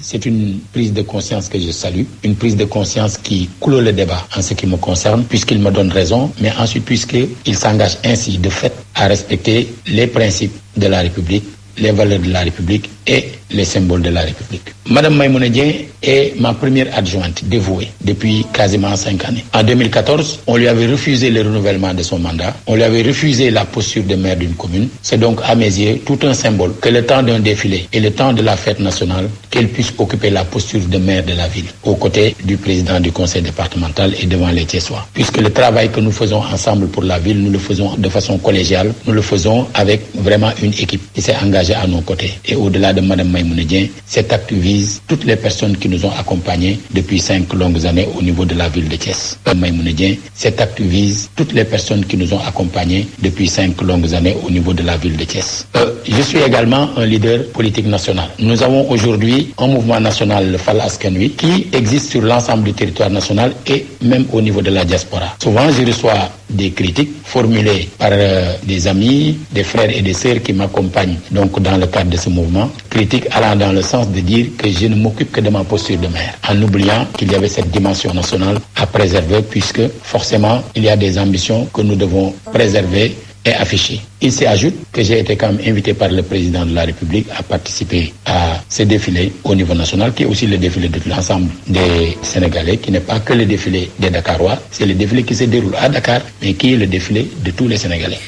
C'est une prise de conscience que je salue, une prise de conscience qui clôt le débat en ce qui me concerne, puisqu'il me donne raison, mais ensuite puisqu'il s'engage ainsi de fait à respecter les principes de la République, les valeurs de la République et les symboles de la République. Madame Maïmouna Dieng est ma première adjointe dévouée depuis quasiment 5 années. En 2014, on lui avait refusé le renouvellement de son mandat. On lui avait refusé la posture de maire d'une commune. C'est donc à mes yeux tout un symbole que le temps d'un défilé et le temps de la fête nationale, qu'elle puisse occuper la posture de maire de la ville, aux côtés du président du conseil départemental et devant les Thiessois. Puisque le travail que nous faisons ensemble pour la ville, nous le faisons de façon collégiale, nous le faisons avec vraiment une équipe qui s'est engagée à nos côtés. Et au-delà de Madame Maïmouna Dieng, cet acte vise toutes les personnes qui nous ont accompagnés depuis 5 longues années au niveau de la ville de Thiès. Madame Maïmouna Dieng, cet acte vise toutes les personnes qui nous ont accompagnés depuis 5 longues années au niveau de la ville de Thiès. Je suis également un leader politique national. Nous avons aujourd'hui un mouvement national, le Fal Askan Wi, qui existe sur l'ensemble du territoire national et même au niveau de la diaspora. Souvent, je reçois des critiques formulées par des amis, des frères et des sœurs qui m'accompagnent donc dans le cadre de ce mouvement. Critiques allant dans le sens de dire que je ne m'occupe que de ma posture de maire, en oubliant qu'il y avait cette dimension nationale à préserver, puisque forcément il y a des ambitions que nous devons préserver et afficher. Il s'y ajoute que j'ai été quand même invité par le président de la République à participer à ce défilé au niveau national, qui est aussi le défilé de l'ensemble des Sénégalais, qui n'est pas que le défilé des Dakarois, c'est le défilé qui se déroule à Dakar, mais qui est le défilé de tous les Sénégalais.